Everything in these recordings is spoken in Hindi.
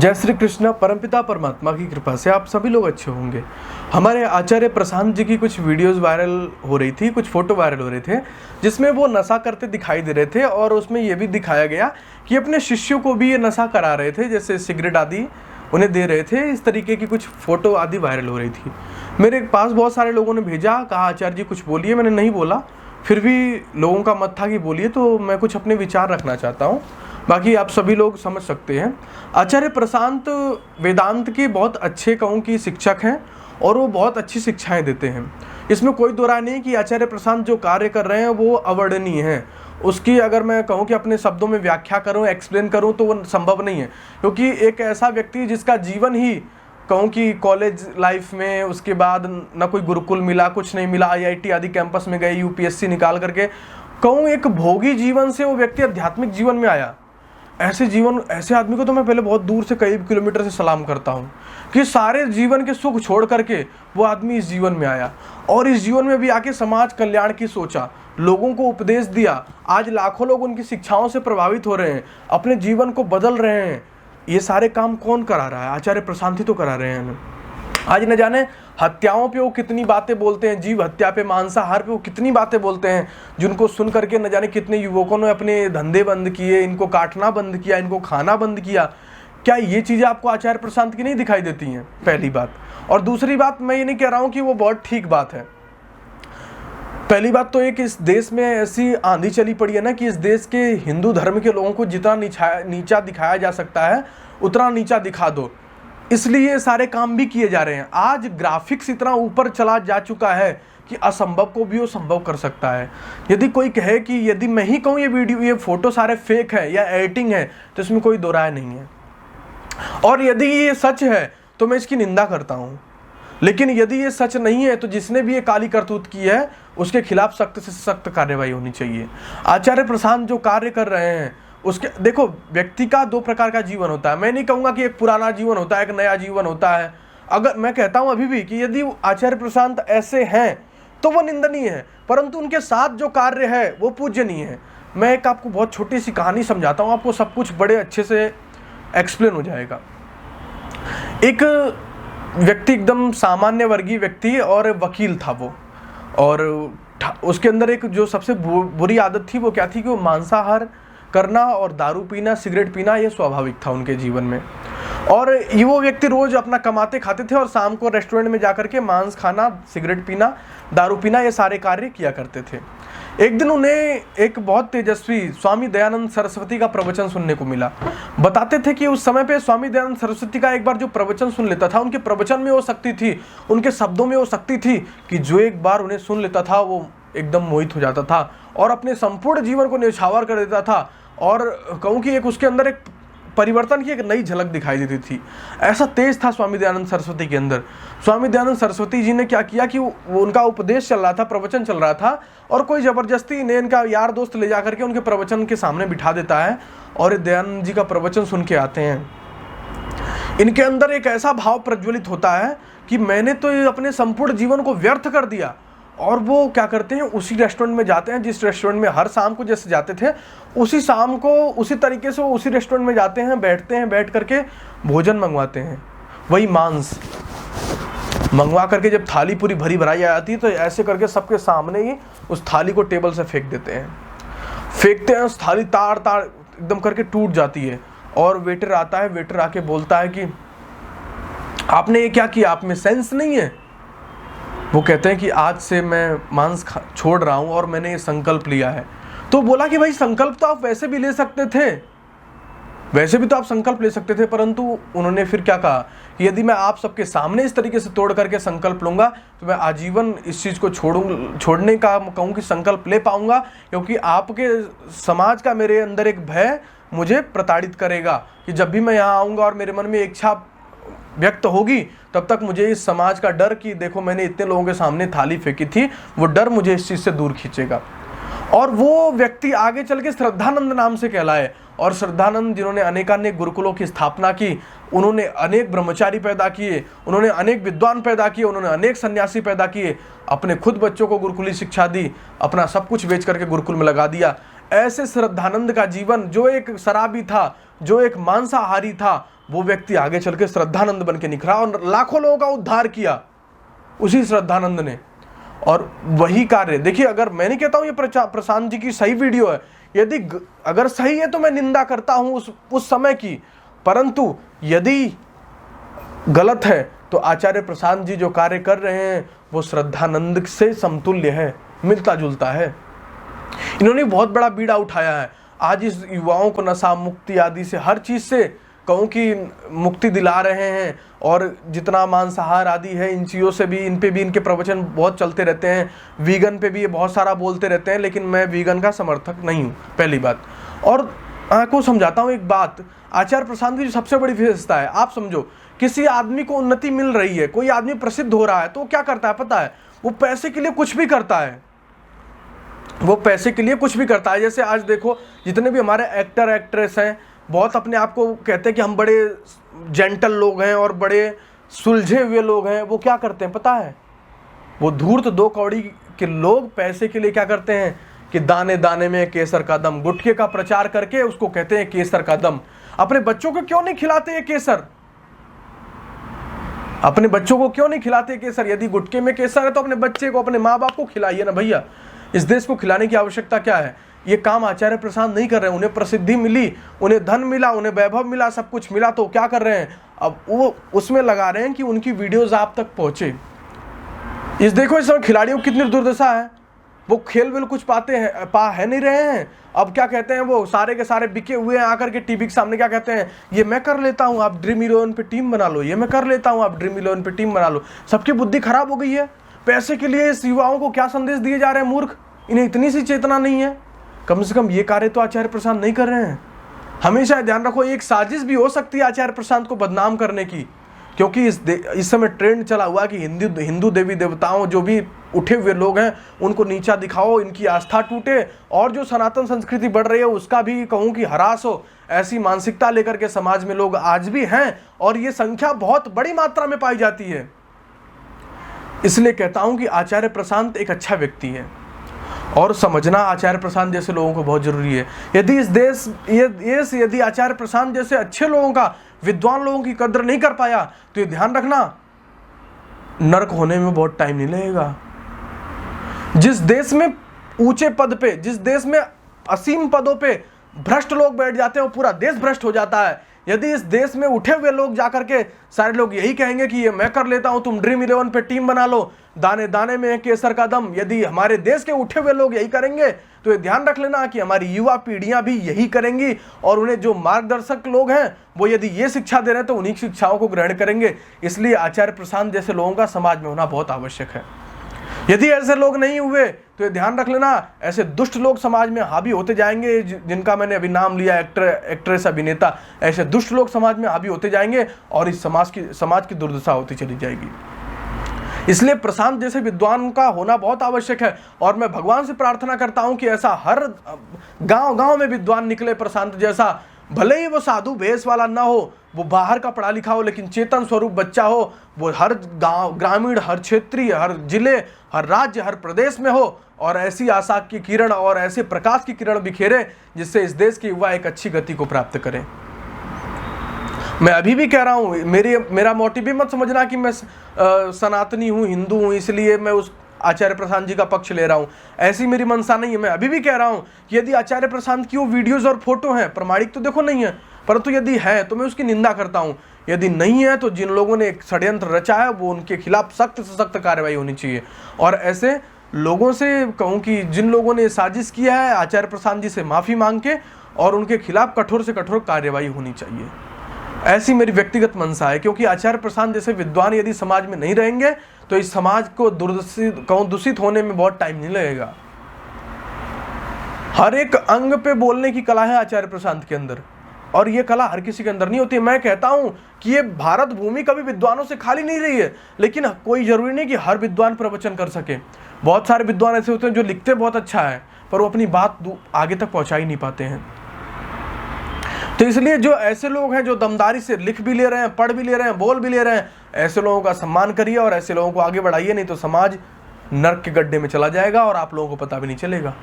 जय श्री कृष्ण। परमपिता परमात्मा की कृपा से आप सभी लोग अच्छे होंगे। हमारे आचार्य प्रशांत जी की कुछ वीडियोस वायरल हो रही थी, कुछ फोटो वायरल हो रहे थे जिसमें वो नशा करते दिखाई दे रहे थे और उसमें ये भी दिखाया गया कि अपने शिष्यों को भी ये नशा करा रहे थे, जैसे सिगरेट आदि उन्हें दे रहे थे। इस तरीके की कुछ फोटो आदि वायरल हो रही थी। मेरे पास बहुत सारे लोगों ने भेजा, कहा आचार्य जी कुछ बोलिए। मैंने नहीं बोला, फिर भी लोगों का मत था कि बोलिए, तो मैं कुछ अपने विचार रखना चाहता हूँ, बाकी आप सभी लोग समझ सकते हैं। आचार्य प्रशांत वेदांत के बहुत अच्छे कहूँ कि शिक्षक हैं और वो बहुत अच्छी शिक्षाएं देते हैं। इसमें कोई दो राय नहीं कि आचार्य प्रशांत जो कार्य कर रहे हैं वो अवर्णनीय है। उसकी अगर मैं कहूँ कि अपने शब्दों में व्याख्या करूँ, एक्सप्लेन करूँ तो वो संभव नहीं है, क्योंकि एक ऐसा व्यक्ति जिसका जीवन ही कहूँ कि कॉलेज लाइफ में, उसके बाद ना कोई गुरुकुल मिला, कुछ नहीं मिला, IIT आदि कैंपस में गए, UPSC निकाल करके कहूँ एक भोगी जीवन से वो व्यक्ति आध्यात्मिक जीवन में आया। ऐसे आदमी को तो मैं पहले बहुत दूर से, कई किलोमीटर से सलाम करता हूँ कि सारे जीवन के सुख छोड़ करके वो आदमी इस जीवन में आया और इस जीवन में भी आके समाज कल्याण की सोचा, लोगों को उपदेश दिया। आज लाखों लोग उनकी शिक्षाओं से प्रभावित हो रहे हैं, अपने जीवन को बदल रहे हैं। ये सारे काम कौन करा रहा है? आचार्य प्रशांत ही तो करा रहे हैं। आज न जाने हत्याओं पे वो कितनी बातें बोलते हैं, जीव हत्या पे, मांसाहार पे वो कितनी बातें बोलते हैं, जिनको सुन करके न जाने कितने युवकों ने अपने धंधे बंद किए, इनको काटना बंद किया, इनको खाना बंद किया। क्या ये चीज़ें आपको आचार्य प्रशांत की नहीं दिखाई देती हैं? पहली बात। और दूसरी बात, मैं ये नहीं कह रहा हूँ कि वो बहुत ठीक बात है। पहली बात तो एक, इस देश में ऐसी आंधी चली पड़ी है ना कि इस देश के हिंदू धर्म के लोगों को जितना नीचा दिखाया जा सकता है उतना नीचा दिखा दो, इसलिए सारे काम भी किए जा रहे हैं। आज ग्राफिक्स इतना ऊपर चला जा चुका है कि असंभव को भी वो संभव कर सकता है। यदि कोई कहे कि यदि मैं ही कहूँ ये वीडियो, ये फोटो सारे फेक है या एडिटिंग है, तो इसमें कोई दो राय नहीं है। और यदि ये सच है तो मैं इसकी निंदा करता हूँ, लेकिन यदि ये सच नहीं है तो जिसने भी ये काली करतूत की है उसके खिलाफ सख्त से सख्त कार्रवाई होनी चाहिए। आचार्य प्रशांत जो कार्य कर रहे हैं उसके, देखो, व्यक्ति का दो प्रकार का जीवन होता है। मैं नहीं कहूँगा कि एक पुराना जीवन होता है, एक नया जीवन होता है। अगर मैं कहता हूँ अभी भी कि यदि आचार्य प्रशांत ऐसे हैं तो वो निंदनीय है, परंतु उनके साथ जो कार्य है वो पूज्यनीय है। मैं एक आपको बहुत छोटी सी कहानी समझाता हूँ, आपको सब कुछ बड़े अच्छे से एक्सप्लेन हो जाएगा। एक व्यक्ति, एकदम सामान्य वर्गीय व्यक्ति और वकील था वो, और उसके अंदर एक जो सबसे बुरी आदत थी वो क्या थी कि वो मांसाहार करना और दारू पीना, सिगरेट पीना, ये स्वाभाविक था उनके जीवन में। और ये वो व्यक्ति रोज अपना कमाते खाते थे और शाम को रेस्टोरेंट में जाकर के मांस खाना, सिगरेट पीना, दारू पीना, ये सारे कार्य किया करते थे। एक दिन उन्हें एक बहुत तेजस्वी स्वामी दयानंद सरस्वती का प्रवचन सुनने को मिला। बताते थे कि उस समय पे स्वामी दयानंद सरस्वती का एक बार जो प्रवचन सुन लेता था, उनके प्रवचन में वो शक्ति थी, उनके शब्दों में वो शक्ति थी कि जो एक बार उन्हें सुन लेता था वो एकदम मोहित हो जाता था और अपने संपूर्ण जीवन को न्यौछावर कर देता था। और कहूँ कि एक उसके अंदर एक परिवर्तन की एक नई झलक दिखाई देती थी। ऐसा तेज था स्वामी दयानंद सरस्वती के अंदर। स्वामी दयानंद सरस्वती जी ने क्या किया कि वो उनका उपदेश चल रहा था, प्रवचन चल रहा था, और कोई जबरदस्ती इन्हें इनका यार दोस्त ले जाकर के उनके प्रवचन के सामने बिठा देता है और दयानंद जी का प्रवचन सुन के आते हैं। इनके अंदर एक ऐसा भाव प्रज्वलित होता है कि मैंने तो अपने संपूर्ण जीवन को व्यर्थ कर दिया। और वो क्या करते हैं, उसी रेस्टोरेंट में जाते हैं जिस रेस्टोरेंट में हर शाम को जैसे जाते थे, उसी शाम को उसी तरीके से वो उसी रेस्टोरेंट में जाते हैं, बैठते हैं, बैठ करके भोजन मंगवाते हैं, वही मांस मंगवा करके जब थाली पूरी भरी भराई आ जाती है तो ऐसे करके सबके सामने ही उस थाली को टेबल से फेंक देते हैं। फेंकते हैं, उस थाली तार तार एकदम करके टूट जाती है। और वेटर आता है, वेटर आके बोलता है कि आपने ये क्या किया, आप में सेंस नहीं है? वो कहते हैं कि आज से मैं मांस छोड़ रहा हूँ और मैंने ये संकल्प लिया है। तो बोला कि भाई संकल्प तो आप वैसे भी ले सकते थे, वैसे भी तो आप संकल्प ले सकते थे, परंतु उन्होंने फिर क्या कहा कि यदि मैं आप सबके सामने इस तरीके से तोड़ करके संकल्प लूँगा तो मैं आजीवन इस चीज़ को छोड़ने का कहूँ कि संकल्प ले पाऊँगा, क्योंकि आपके समाज का मेरे अंदर एक भय मुझे प्रताड़ित करेगा कि जब भी मैं यहाँ आऊँगा और मेरे मन में इच्छा व्यक्त होगी तब तक मुझे इस समाज का डर कि देखो मैंने इतने लोगों के सामने थाली फेंकी थी, वो डर मुझे इस चीज़ से दूर खींचेगा। और वो व्यक्ति आगे चल के श्रद्धानंद नाम से कहलाए। और श्रद्धानंद जिन्होंने अनेकानेक गुरुकुलों की स्थापना की, उन्होंने अनेक ब्रह्मचारी पैदा किए, उन्होंने अनेक विद्वान पैदा किए, उन्होंने अनेक सन्यासी पैदा किए, अपने खुद बच्चों को गुरुकुली शिक्षा दी, अपना सब कुछ बेच करके गुरुकुल में लगा दिया। ऐसे श्रद्धानंद का जीवन, जो एक शराबी था, जो एक मांसाहारी था, वो व्यक्ति आगे चल के श्रद्धानंद बन के निखरा और लाखों लोगों का उद्धार किया उसी श्रद्धानंद ने। और वही कार्य देखिए, अगर मैं नहीं कहता हूं ये प्रशांत जी की सही वीडियो है, यदि अगर सही है तो मैं निंदा करता हूं उस समय की, परंतु यदि गलत है तो आचार्य प्रशांत जी जो कार्य कर रहे हैं वो श्रद्धानंद से समतुल्य है, मिलता जुलता है। इन्होंने बहुत बड़ा बीड़ा उठाया है। आज इस युवाओं को नशा मुक्ति आदि से, हर चीज से कहूँ कि मुक्ति दिला रहे हैं, और जितना मांसाहार आदि है इन चीज़ों से भी, इन पे भी इनके प्रवचन बहुत चलते रहते हैं। वीगन पे भी ये बहुत सारा बोलते रहते हैं, लेकिन मैं वीगन का समर्थक नहीं हूँ, पहली बात। और आपको समझाता हूँ एक बात, आचार्य प्रशांत की जो सबसे बड़ी विशेषता है, आप समझो किसी आदमी को उन्नति मिल रही है, कोई आदमी प्रसिद्ध हो रहा है, तो वो क्या करता है पता है? वो पैसे के लिए कुछ भी करता है, वो पैसे के लिए कुछ भी करता है। जैसे आज देखो जितने भी हमारे एक्टर एक्ट्रेस हैं, बहुत अपने आप को कहते हैं कि हम बड़े जेंटल लोग हैं और बड़े सुलझे हुए लोग हैं, वो क्या करते हैं पता है? वो धूर्त दो कौड़ी के लोग पैसे के लिए क्या करते हैं कि दाने दाने में केसर का दम, गुटखे का प्रचार करके उसको कहते हैं केसर का दम। अपने बच्चों को क्यों नहीं खिलाते ये केसर? अपने बच्चों को क्यों नहीं खिलाते केसर? यदि गुटखे में केसर है तो अपने बच्चे को, अपने माँ बाप को खिलाइए ना भैया। इस देश को खिलाने की आवश्यकता क्या है? ये काम आचार्य प्रशांत नहीं कर रहे हैं। उन्हें प्रसिद्धि मिली, उन्हें धन मिला, उन्हें वैभव मिला, सब कुछ मिला, तो क्या कर रहे हैं? अब वो उसमें लगा रहे हैं कि उनकी वीडियोज आप तक पहुंचे। इस देखो इस समय खिलाड़ियों की कितनी दुर्दशा है, वो खेल वेल कुछ है नहीं रहे हैं। अब क्या कहते हैं, वो सारे के सारे बिके हुए हैं, आकर के टीवी के सामने क्या कहते हैं, ये मैं कर लेता हूँ, आप ड्रीम 11 पे टीम बना लो, ये मैं कर लेता हूँ, आप ड्रीम 11 पे टीम बना लो। सबकी बुद्धि खराब हो गई है। पैसे के लिए इस युवाओं को क्या संदेश दिए जा रहे हैं? मूर्ख, इन्हें इतनी सी चेतना नहीं है। कम से कम ये कार्य तो आचार्य प्रशांत नहीं कर रहे हैं। हमेशा ध्यान रखो, एक साजिश भी हो सकती है आचार्य प्रशांत को बदनाम करने की, क्योंकि इस समय ट्रेंड चला हुआ कि हिंदू देवी देवताओं, जो भी उठे हुए लोग हैं, उनको नीचा दिखाओ, इनकी आस्था टूटे, और जो सनातन संस्कृति बढ़ रही है उसका भी कहूँ कि ह्रास हो। ऐसी मानसिकता लेकर के समाज में लोग आज भी हैं, और ये संख्या बहुत बड़ी मात्रा में पाई जाती है। इसलिए कहता हूं कि आचार्य प्रशांत एक अच्छा व्यक्ति है, और समझना आचार्य प्रशांत जैसे लोगों को बहुत जरूरी है। यदि इस देश यदि आचार्य प्रशांत जैसे अच्छे लोगों का, विद्वान लोगों की कद्र नहीं कर पाया, तो ये ध्यान रखना नरक होने में बहुत टाइम नहीं लगेगा। जिस देश में ऊंचे पद पे, जिस देश में असीम पदों पे भ्रष्ट लोग बैठ जाते हैं, वो पूरा देश भ्रष्ट हो जाता है। यदि इस देश में उठे हुए लोग जाकर के सारे लोग यही कहेंगे कि ये मैं कर लेता हूं, तुम ड्रीम 11 पे टीम बना लो, दाने दाने में केसर का दम, यदि हमारे देश के उठे हुए लोग यही करेंगे, तो ये ध्यान रख लेना कि हमारी युवा पीढ़ियां भी यही करेंगी, और उन्हें जो मार्गदर्शक लोग हैं वो यदि ये शिक्षा दे रहे हैं तो उन्हीं शिक्षाओं को ग्रहण करेंगे। इसलिए आचार्य प्रशांत जैसे लोगों का समाज में होना बहुत आवश्यक है। यदि ऐसे लोग नहीं हुए तो ये ध्यान रख लेना, ऐसे दुष्ट लोग समाज में हावी होते जाएंगे, जिनका मैंने अभी नाम लिया, एक्ट्रेस, अभिनेता, ऐसे दुष्ट लोग समाज में हावी होते जाएंगे, और इस समाज की दुर्दशा होती चली जाएगी। इसलिए प्रशांत जैसे विद्वान का होना बहुत आवश्यक है, और मैं भगवान से प्रार्थना करता हूं कि ऐसा हर गांव में विद्वान निकले प्रशांत जैसा। भले ही वो साधु भेष वाला ना हो, वो बाहर का पढ़ा लिखा हो, लेकिन चेतन स्वरूप बच्चा हो, वो हर गांव, ग्रामीण, हर क्षेत्रीय, हर जिले, हर राज्य, हर प्रदेश में हो, और ऐसी आशा की किरण और ऐसे प्रकाश की किरण बिखेरे जिससे इस देश के युवा एक अच्छी गति को प्राप्त करें। मैं अभी भी कह रहा हूँ, मेरा मोटिव भी मत समझना कि मैं सनातनी हूँ, हिंदू हूँ, इसलिए मैं उस आचार्य प्रशांत जी का पक्ष ले रहा हूँ। ऐसी मेरी मंशा नहीं है। मैं अभी भी कह रहा हूँ कि यदि आचार्य प्रशांत की वो वीडियोज़ और फोटो हैं, प्रमाणिक तो देखो नहीं है, परंतु यदि है तो मैं उसकी निंदा करता हूँ। यदि नहीं है तो जिन लोगों ने एक षड्यंत्र रचा है वो उनके खिलाफ सख्त से सख्त कार्रवाई होनी चाहिए। और ऐसे लोगों से कहूँ कि जिन लोगों ने साजिश किया है, आचार्य प्रशांत जी से माफ़ी मांग के और उनके खिलाफ कठोर से कठोर कार्रवाई होनी चाहिए। ऐसी मेरी व्यक्तिगत मंशा है, क्योंकि आचार्य प्रशांत जैसे विद्वान यदि समाज में नहीं रहेंगे तो इस समाज को दूषित होने में बहुत टाइम नहीं लगेगा। हर एक अंग पे बोलने की कला है आचार्य प्रशांत के अंदर, और ये कला हर किसी के अंदर नहीं होती। मैं कहता हूं कि ये भारत भूमि कभी विद्वानों से खाली नहीं रही है, लेकिन कोई जरूरी नहीं कि हर विद्वान प्रवचन कर सके। बहुत सारे विद्वान ऐसे होते हैं जो लिखते बहुत अच्छा है, पर वो अपनी बात आगे तक पहुंचा ही नहीं पाते हैं। तो इसलिए जो ऐसे लोग हैं जो दमदारी से लिख भी ले रहे हैं, पढ़ भी ले रहे हैं, बोल भी ले रहे हैं, ऐसे लोगों का सम्मान करिए और ऐसे लोगों को आगे बढ़ाइए, नहीं तो समाज नर्क के गड्ढे में चला जाएगा और आप लोगों को पता भी नहीं चलेगा।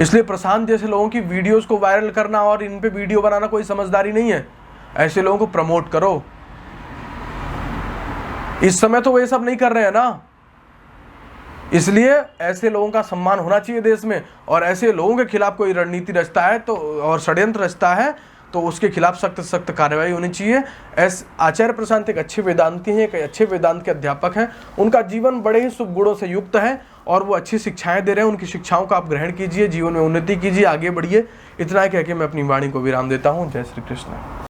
इसलिए प्रशांत जैसे लोगों की वीडियोस को वायरल करना और इन पे वीडियो बनाना कोई समझदारी नहीं है। ऐसे लोगों को प्रमोट करो। इस समय तो वो ये सब नहीं कर रहे हैं ना, इसलिए ऐसे लोगों का सम्मान होना चाहिए देश में। और ऐसे लोगों के खिलाफ कोई रणनीति रचता है तो और षड्यंत्र रचता है तो उसके खिलाफ सख्त सख्त कार्रवाई होनी चाहिए। आचार्य प्रशांत एक अच्छे वेदांती हैं, एक अच्छे वेदांत के अध्यापक हैं। उनका जीवन बड़े ही शुभ गुणों से युक्त है और वो अच्छी शिक्षाएं दे रहे हैं। उनकी शिक्षाओं का आप ग्रहण कीजिए, जीवन में उन्नति कीजिए, आगे बढ़िए। इतना कह के मैं अपनी वाणी को विराम देता हूँ। जय श्री कृष्ण।